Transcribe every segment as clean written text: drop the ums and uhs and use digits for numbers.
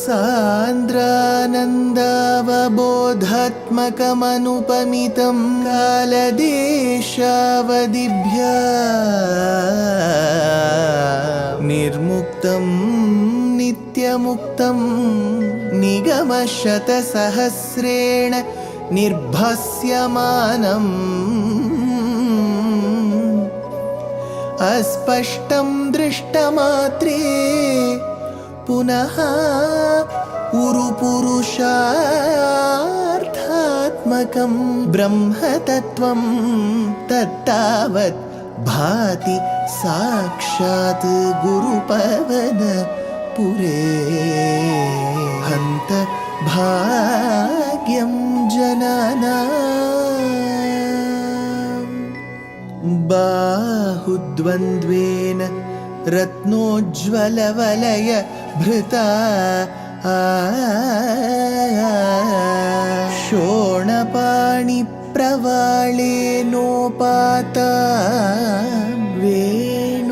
सान्द्रानन्दावबोधात्मकमनुपमितं कालदेशावदिभ्या निर्मुक्तं नित्यमुक्तं निगमशतसहस्रेण निर्भास्यमानम् अस्पष्टं दृष्टमात्रे पुनः उरुपुरुषार्थात्मकं ब्रह्मतत्त्वं तत्तावत् भाति साक्षात् गुरुपवनपुरे हन्त भाग्यं जनानाम् बाहुद्वन्द्वेन रत्नोज्ज्वलवलय भृता शोणपाणिप्रवाळेनोपाता वेणुनाळी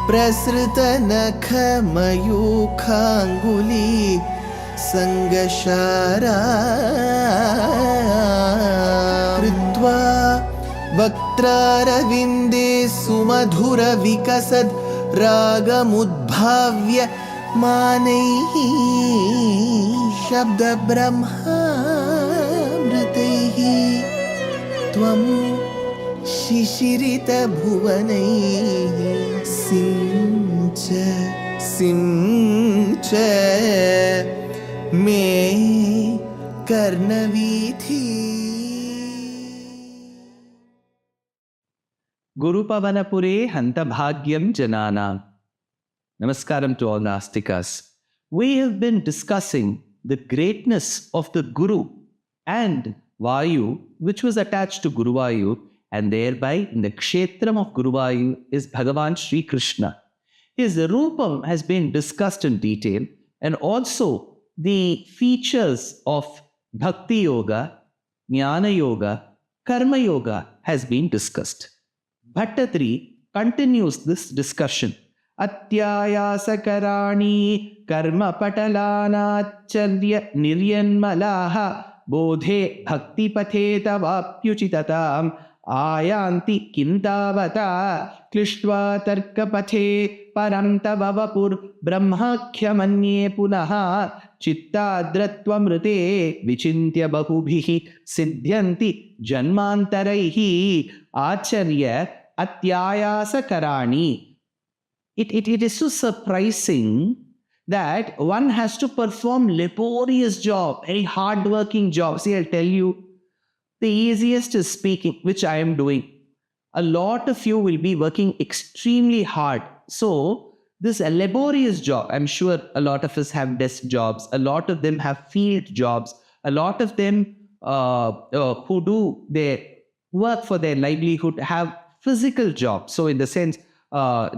प्रसृतनखमयूखाङ्गुली संगशारा कृत्वा वक्त्रारविन्दे सुमधुरविकसद् रागमुद्भाव्य मानैः शब्दब्रह्मामृतैः त्वं शिशिरितभुवनैः सिञ्च मे कर्णवीथि. Gurupavanapure Hantabhagyam Janana. Namaskaram to all Nastikas. We have been discussing the greatness of the Guru and Vayu, which was attached to Guruvayu, and thereby in the Kshetram of Guruvayu is Bhagavan Sri Krishna. His Rupam has been discussed in detail, and also the features of Bhakti Yoga, Jnana Yoga, Karma Yoga has been discussed. Bhaṭṭatiri continues this discussion. Atyayasakarani karma patalanacharya niryanmalaha bodhe bhakti pathe tavapyuchitatam आयांति किंतावता क्लिष्ट्वा तर्कपथे परं तव वपुर् ब्रह्माख्यमन्ये पुनः चित्ताद्रत्वमृते विचिन्त्य बहुभिः सिद्ध्यन्ति जन्मान्तरैः Acharya अत्यायासकराणि. It is so surprising that one has to perform laborious job, very hard-working job. See, I'll tell you, the easiest is speaking, which I am doing. A lot of you will be working extremely hard. So, this is a laborious job. I'm sure a lot of us have desk jobs. A lot of them have field jobs. A lot of them who do their work for their livelihood have physical jobs. So, in the sense,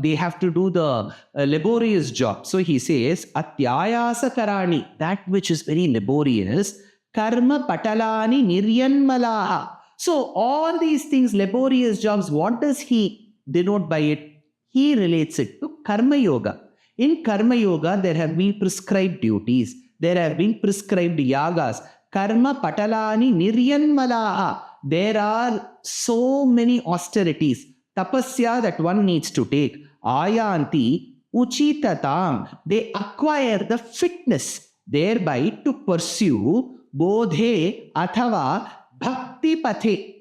they have to do the laborious job. So, he says, Atyayasa karani, that which is very laborious, karma patalani niryanmalaha. So all these things, laborious jobs, what does he denote by it? He relates it to karma yoga. In karma yoga, there have been prescribed duties. There have been prescribed yagas. Karma patalani niryanmalaha. There are so many austerities. Tapasya that one needs to take. Ayanti uchitatam. They acquire the fitness thereby to pursue bodhe athava bhakti pathe.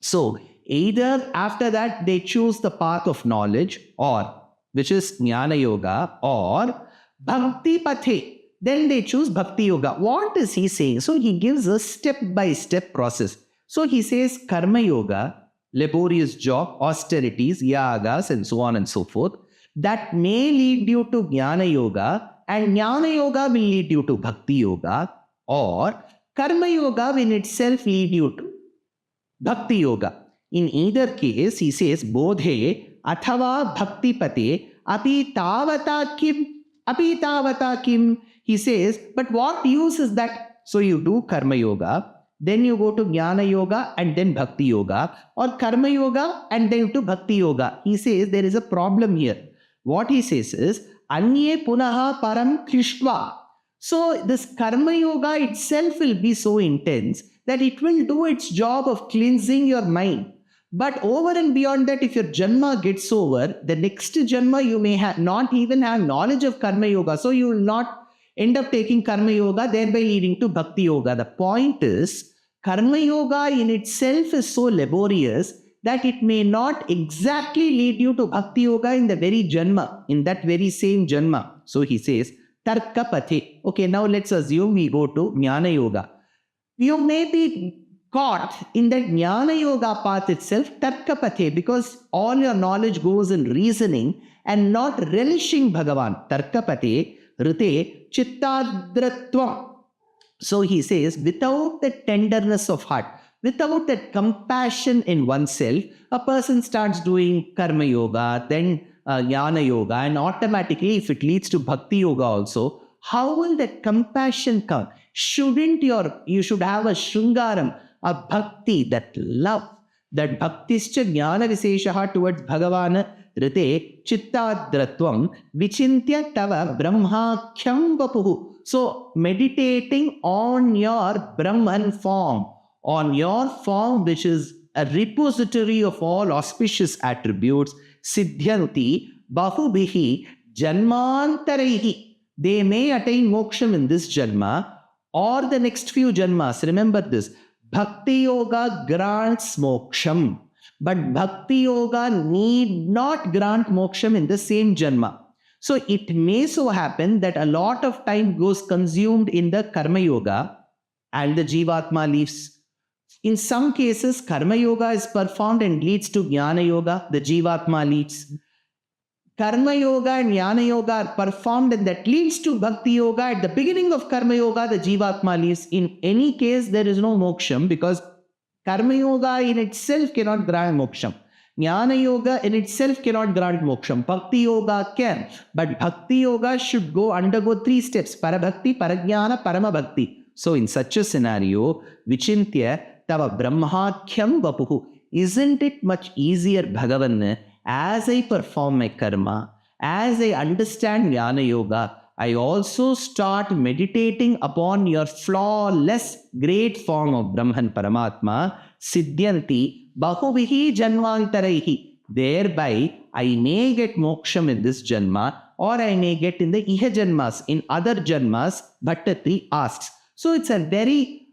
So, either after that they choose the path of knowledge, or which is jnana yoga, or bhakti pathe. Then they choose bhakti yoga. What is he saying? So, he gives a step-by-step process. So, he says karma yoga, laborious job, austerities, yagas, and so on and so forth. That may lead you to jnana yoga, and jnana yoga will lead you to bhakti yoga, or karma yoga will itself lead you to bhakti yoga. In either case, he says bodhe athava bhakti pate api tavata kim. He says, but what use is that? So you do karma yoga, then you go to Jnana Yoga and then Bhakti Yoga, or Karma Yoga and then to Bhakti Yoga. He says there is a problem here. What he says is, Anye Punaha Param Krishtva. So this Karma Yoga itself will be so intense that it will do its job of cleansing your mind. But over and beyond that, if your Janma gets over, the next Janma you may not even have knowledge of Karma Yoga. So you will not end up taking Karma Yoga, thereby leading to Bhakti Yoga. The point is, Karma Yoga in itself is so laborious that it may not exactly lead you to Bhakti Yoga in the very Janma, in that very same Janma. So he says, Tarka Pathe. Okay, now let's assume we go to Jnana Yoga. You may be caught in that Jnana Yoga path itself, Tarka Pathe, because all your knowledge goes in reasoning and not relishing Bhagavan. Tarka Pathe, Rite, Chittadratvam. So he says, without the tenderness of heart, without that compassion in oneself, a person starts doing Karma Yoga, then Jnana Yoga, and automatically, if it leads to Bhakti Yoga also, how will that compassion come? You should have a Shringaram, a Bhakti, that love, that Bhaktischa Jnana Viseshaha towards Bhagavan, Rite, Chittadratvam, Vichintya Tava Brahmakhyam Vapuhu. So, meditating on your Brahman form, on your form which is a repository of all auspicious attributes, Siddhyanti Bahubihi Janmantaraihi. They may attain moksham in this Janma or the next few Janmas. Remember this, Bhakti Yoga grants moksham, but Bhakti Yoga need not grant moksham in the same Janma. So it may so happen that a lot of time goes consumed in the Karma Yoga and the Jivatma leaves. In some cases, Karma Yoga is performed and leads to Jnana Yoga, the Jivatma leads. Karma Yoga and Jnana Yoga are performed and that leads to Bhakti Yoga. At the beginning of Karma Yoga, the Jivatma leaves. In any case, there is no moksham because Karma Yoga in itself cannot grant moksham. Jnana Yoga in itself cannot grant moksham. Bhakti Yoga can. But Bhakti Yoga should undergo 3 steps. Parabhakti, Parajnana, Paramabhakti. So in such a scenario, Vichintya Tava Brahmakhyam Vapuhu. Isn't it much easier, Bhagavan, as I perform my karma, as I understand Jnana Yoga, I also start meditating upon your flawless great form of Brahman Paramatma, Siddhyanti Bahuvihi Janvantaraihi. Thereby, I may get moksham in this Janma or I may get in the Iha Janmas, in other Janmas, Bhaṭṭatiri asks. So it's a very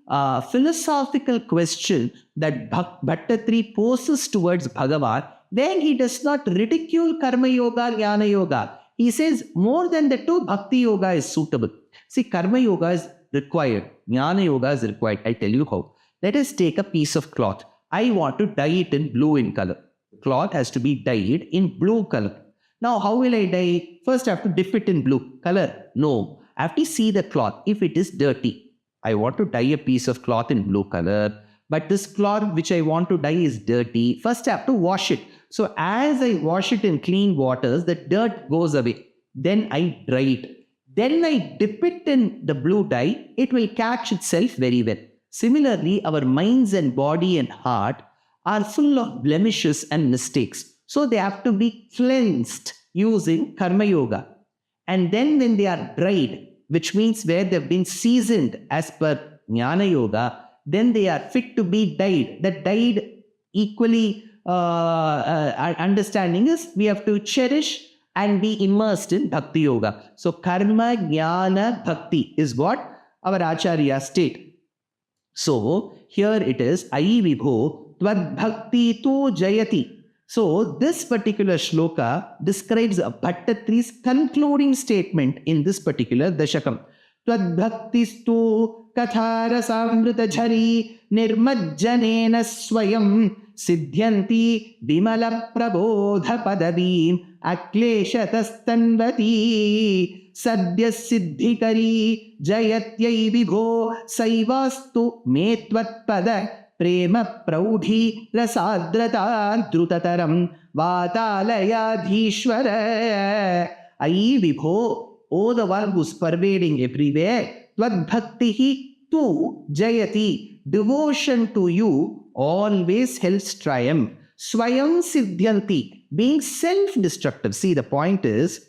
philosophical question that Bhaṭṭatiri poses towards Bhagavan. Then he does not ridicule Karma Yoga, Jnana Yoga. He says more than the 2, Bhakti Yoga is suitable. See, Karma Yoga is required. Jnana Yoga is required. I tell you how. Let us take a piece of cloth. I want to dye it in blue in color. Cloth has to be dyed in blue color. Now, how will I dye? First, I have to dip it in blue color. No, I have to see the cloth. If it is dirty, I want to dye a piece of cloth in blue color. But this cloth which I want to dye is dirty. First, I have to wash it. So as I wash it in clean waters, the dirt goes away. Then I dry it. Then I dip it in the blue dye. It will catch itself very well. Similarly, our minds and body and heart are full of blemishes and mistakes. So they have to be cleansed using Karma Yoga. And then when they are dried, which means where they have been seasoned as per Jnana Yoga, then they are fit to be dyed. That dyed equally understanding is we have to cherish and be immersed in Bhakti Yoga. So Karma, Jnana, Bhakti is what our Acharya state. So here it is, Ayi Vibho Tvad Bhakti Tu Jayati. So this particular shloka describes Bhaṭṭatiri's concluding statement in this particular Daśhakaṃ. Tvad Bhaktistu Kathara Samrita Jhari Nirmajjanena Swayam Siddhyanti Vimala Prabodha Padavim Akleshatastanvati Sadhya Siddhikari Jayatyai Vibho Saivastu Metvat Pada Prema Praudhi Rasadrata Drutataram Vatalayadhishvara. Ayi Vibho, O the one who's pervading everywhere, Tvad Bhaktihi Tu Jayati. devotion to you always helps triumph. Swayam siddhyanti, being self-destructive. See, the point is,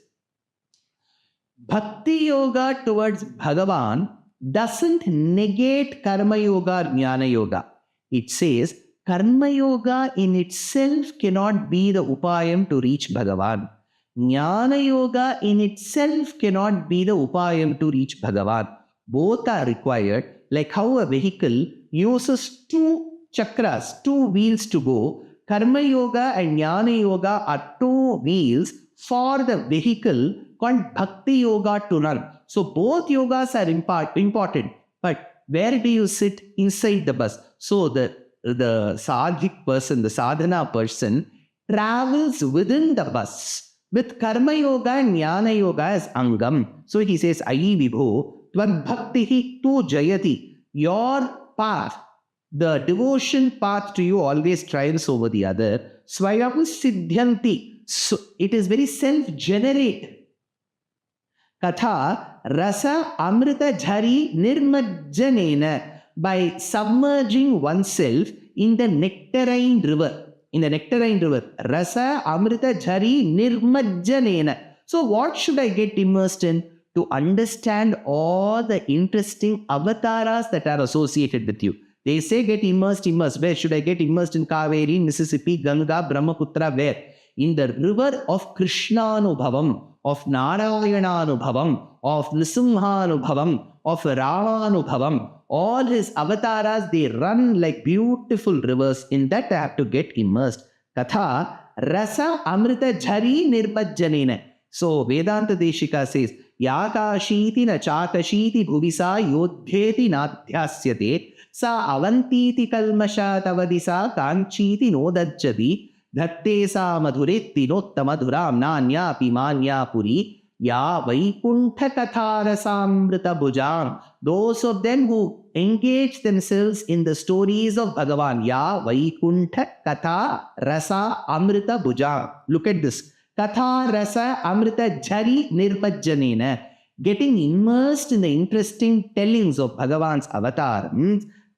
Bhakti yoga towards Bhagavan doesn't negate Karma yoga or Jnana yoga. It says, Karma yoga in itself cannot be the upayam to reach Bhagavan. Jnana yoga in itself cannot be the upayam to reach Bhagavan. Both are required, like how a vehicle uses two chakras, two wheels to go. Karma yoga and Jnana yoga are two wheels for the vehicle called Bhakti yoga to run. So both yogas are important. But where do you sit? Inside the bus. So the sadhik person, the sadhana person, travels within the bus with Karma yoga and Jnana yoga as Angam. So he says, Ayi Vibho, Tvad Bhaktihi tu Jayati. Your path, the devotion path to you always triumphs over the other. Swayam Siddhyanti. So it is very self-generated. Katha Rasa Amrita Jhari Nirmajjanena, by submerging oneself in the nectarine river. In the nectarine river. Rasa Amrita Jhari Nirmajjanena. So what should I get immersed in? To understand all the interesting avatars that are associated with you. They say get immersed. Where should I get immersed? In Kaveri, Mississippi, Ganga, Brahmaputra, where? In the river of Krishnanubhavam, of Narayaṇanubhavam, of Nrisimhanubhavam, of Ramanubhavam. All his avatars, they run like beautiful rivers. In that I have to get immersed. Katha Rasa Amrita Jhari Nirbajjanena. So Vedanta Deshika says, Yakashiti na chakashiti bhuvisa yodhyeti nadhyasyate sa avantiti kalmasha tavadisa kanchiti nodajjati dhatte sa madhuretti nottamadhuram nanyapi manya puri ya vaikuntha katharasamrita bhujam. Those of them who engage themselves in the stories of Bhagavan, ya vaikuntha katha rasa amrita bhujam. Look at this. Katha rasa amrita jhari nirbajjanena. Getting immersed in the interesting tellings of Bhagavan's avatar.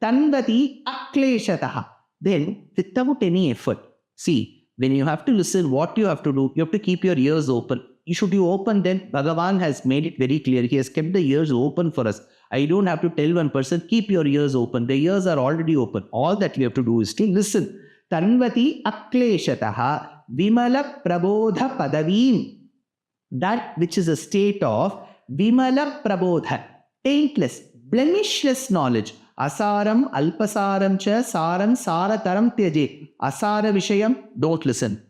Tanvati akleshataha. Then, without any effort. See, when you have to listen, what you have to do, you have to keep your ears open. Should you open then? Bhagavan has made it very clear. He has kept the ears open for us. I don't have to tell one person, keep your ears open. The ears are already open. All that we have to do is to listen. Tanvati akleshataha. Vimala prabodha padavim. That which is a state of Vimala prabodha, taintless, blemishless knowledge. Asaram, alpasaram cha, saram, sarataram tyaje. Asara vishayam, don't listen.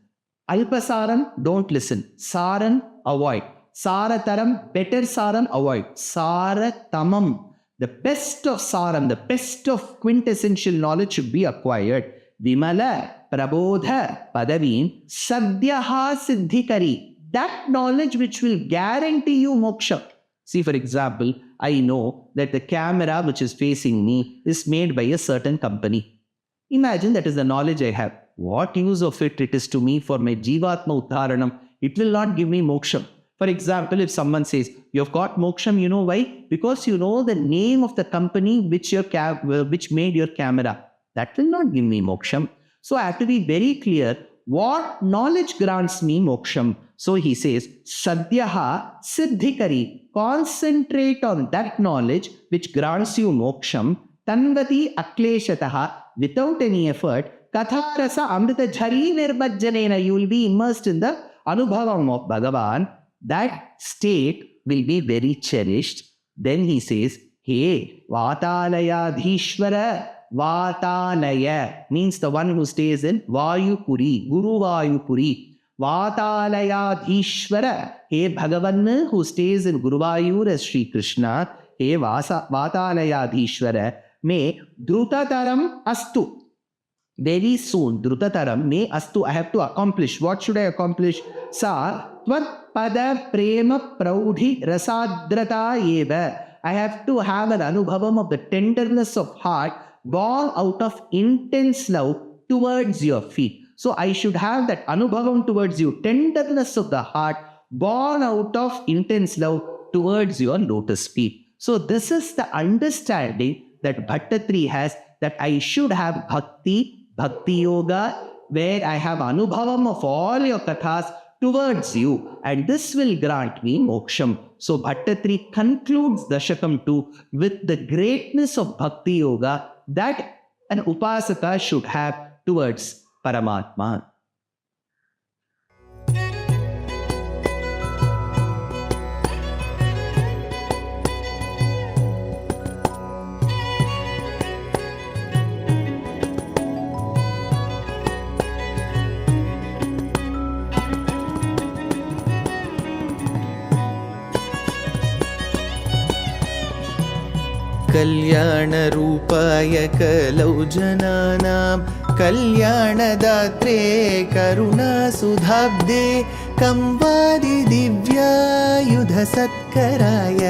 Alpasaram, don't listen. Saran, avoid. Sarataram, better saram, avoid. Saratamam, the best of saram, the best of quintessential knowledge should be acquired. Vimala prabodha padavim sadhyaha siddhikari. That knowledge which will guarantee you moksha. See, for example, I know that the camera which is facing me is made by a certain company. Imagine that is the knowledge I have. What use of it is to me for my jivatma uddharanam? It will not give me moksha. For example, if someone says, you have got moksham, you know why? Because you know the name of the company which made your camera. That will not give me moksham. So I have to be very clear what knowledge grants me moksham. So he says, Sadhyaha siddhikari. Concentrate on that knowledge which grants you moksham. Tanvati akleshataha. Without any effort. Katharasa amrita jhari nirbajjanena. You will be immersed in the anubhavam of Bhagavan. That state will be very cherished. Then he says, Hey, Vatalayadhishvara. Vatalaya means the one who stays in Vayupuri, Guru Vayupuri. Vatalayadhishvara, hey Bhagavan who stays in Guruvayur as Sri Krishna, hey Vatalayadhishvara, may Drutataram astu. Very soon, Drutataram may astu. I have to accomplish. What should I accomplish? Sa Tvat Pada Prema Praudhi Rasadrata Eva. I have to have an anubhavam of the tenderness of heart born out of intense love towards your feet. So I should have that anubhavam towards you, tenderness of the heart born out of intense love towards your lotus feet. So this is the understanding that Bhaṭṭatiri has, that I should have bhakti, bhakti yoga, where I have anubhavam of all your kathas towards you, and this will grant me moksham. So Bhaṭṭatiri concludes Daśhakaṃ 2 with the greatness of bhakti yoga that an upasaka should have towards paramatma. कल्याणरूपाय कलौ जनानां कल्याणदात्रे करुणासुधाब्दे कंवादि दिव्यायुधसत्कराय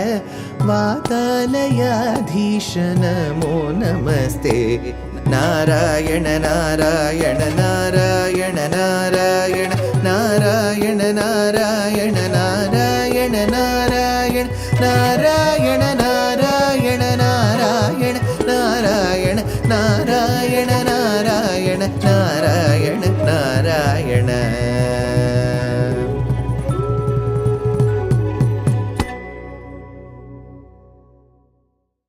वातालयाधीश नमो नमस्ते. नारायण नारायण नारायण नारायण नारायण नारायण नारायण नारायण नारायण नारायण नारायण नारायण नारायण नारायण नारायण नारायण